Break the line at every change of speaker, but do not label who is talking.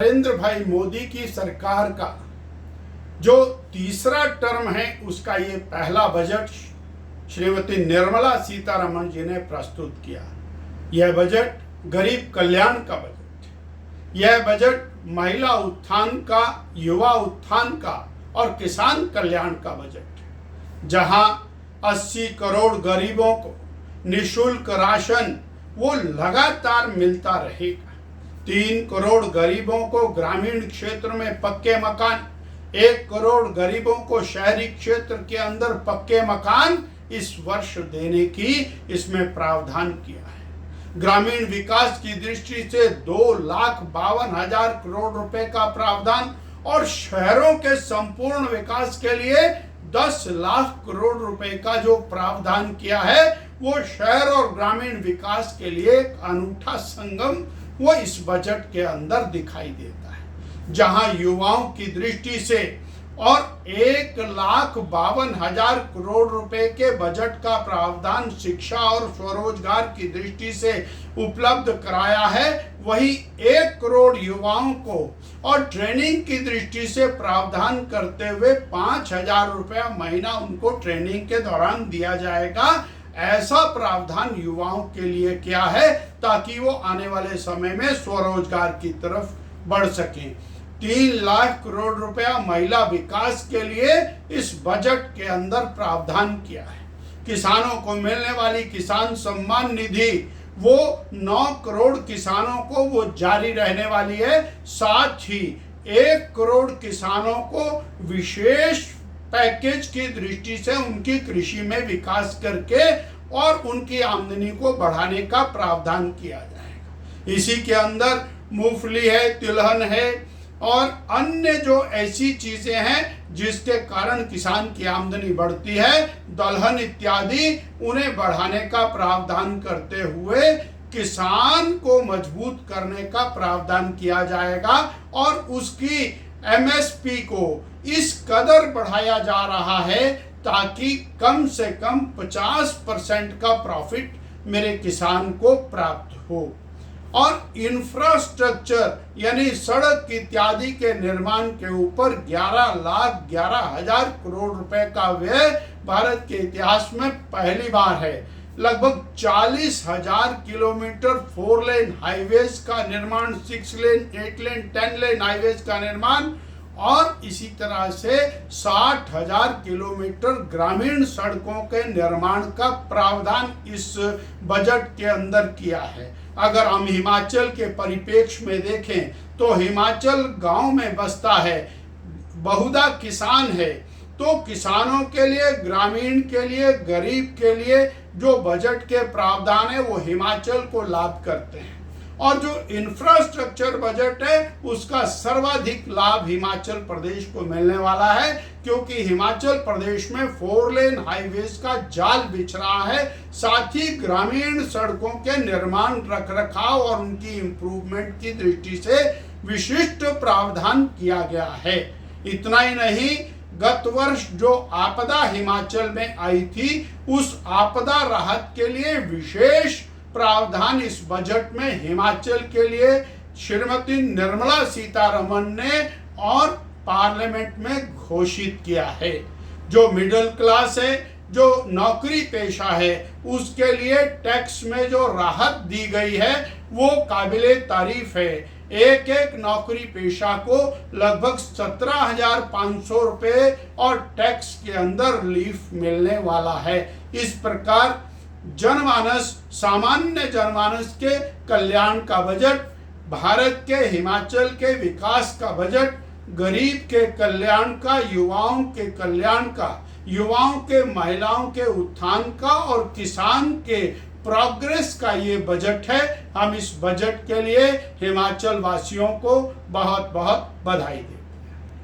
नरेंद्र भाई मोदी की सरकार का जो तीसरा टर्म है उसका ये पहला बजट श्रीमती निर्मला सीतारमण जी ने प्रस्तुत किया। यह बजट गरीब कल्याण का बजट, यह बजट महिला उत्थान का, युवा उत्थान का और किसान कल्याण का बजट, जहां 80 करोड़ गरीबों को निःशुल्क राशन वो लगातार मिलता रहेगा। 3 करोड़ गरीबों को ग्रामीण क्षेत्र में पक्के मकान, 1 करोड़ गरीबों को शहरी क्षेत्र के अंदर पक्के मकान इस वर्ष देने की इसमें प्रावधान किया है। ग्रामीण विकास की दृष्टि से 2,52,000 करोड़ रुपए का प्रावधान और शहरों के संपूर्ण विकास के लिए 10 लाख करोड़ रुपए का जो प्रावधान किया है वो शहर और ग्रामीण विकास के लिए एक अनूठा संगम वो इस बजट के अंदर दिखाई देता है। जहां युवाओं की दृष्टि से और 1,52,000 करोड़ रुपए के बजट का प्रावधान शिक्षा और स्वरोजगार की दृष्टि से उपलब्ध कराया है, वही 1 करोड़ युवाओं को और ट्रेनिंग की दृष्टि से प्रावधान करते हुए 5,000 रुपया महीना उनको ट्रेनिंग के दौरान दिया जाएगा। ऐसा प्रावधान युवाओं के लिए क्या है ताकि वो आने वाले समय में स्वरोजगार की तरफ बढ़ सकें। 3 लाख करोड़ रुपया महिला विकास के लिए इस बजट के अंदर प्रावधान किया है। किसानों को मिलने वाली किसान सम्मान निधि वो 9 करोड़ किसानों को वो जारी रहने वाली है। साथ ही 1 करोड़ किसानों को विशेष पैकेज की दृष्टि से उनकी कृषि में विकास करके और उनकी आमदनी को बढ़ाने का प्रावधान किया जाएगा। इसी के अंदर मूंगफली है, तिलहन है और अन्य जो ऐसी चीजें हैं जिसके कारण किसान की आमदनी बढ़ती है, दलहन इत्यादि, उन्हें बढ़ाने का प्रावधान करते हुए किसान को मजबूत करने का प्रावधान किया जाएगा और उसकी एमएसपी को इस कदर बढ़ाया जा रहा है ताकि कम से कम 50% का प्रॉफिट मेरे किसान को प्राप्त हो। और इंफ्रास्ट्रक्चर यानी सड़क इत्यादि के निर्माण के ऊपर 11,11,000 करोड़ रुपए का व्यय भारत के इतिहास में पहली बार है। लगभग 40,000 किलोमीटर 4 लेन हाईवेज का निर्माण, 6 लेन, 8 लेन, 10 लेन हाईवेज का निर्माण और इसी तरह से 60,000 किलोमीटर ग्रामीण सड़कों के निर्माण का प्रावधान इस बजट के अंदर किया है। अगर हम हिमाचल के परिप्रेक्ष्य में देखें तो हिमाचल गांव में बसता है, बहुधा किसान है, तो किसानों के लिए, ग्रामीण के लिए, गरीब के लिए जो बजट के प्रावधान है वो हिमाचल को लाभ करते हैं। और जो इंफ्रास्ट्रक्चर बजट है उसका सर्वाधिक लाभ हिमाचल प्रदेश को मिलने वाला है, क्योंकि हिमाचल प्रदेश में 4 लेन हाईवेज का जाल बिछ रहा है। साथ ही ग्रामीण सड़कों के निर्माण, रखरखाव और उनकी इंप्रूवमेंट की दृष्टि से विशिष्ट प्रावधान किया गया है। इतना ही नहीं, गत वर्ष जो आपदा हिमाचल में आई थी उस आपदा राहत के लिए विशेष प्रावधान इस बजट में हिमाचल के लिए श्रीमती निर्मला सीतारमण ने और पार्लियामेंट में घोषित किया है। जो मिडिल क्लास है, जो नौकरी पेशा है, उसके लिए टैक्स में जो राहत दी गई है वो काबिले तारीफ है। एक नौकरी पेशा को लगभग 17,500 रुपए और टैक्स के अंदर रिलीफ मिलने वाला है। इस प्रकार जनमानस, सामान्य जनमानस के कल्याण का बजट, भारत के हिमाचल के विकास का बजट, गरीब के कल्याण का, युवाओं के कल्याण का, युवाओं के, महिलाओं के उत्थान का और किसान के प्रोग्रेस का ये बजट है। हम इस बजट के लिए हिमाचल वासियों को बहुत बहुत बधाई दें।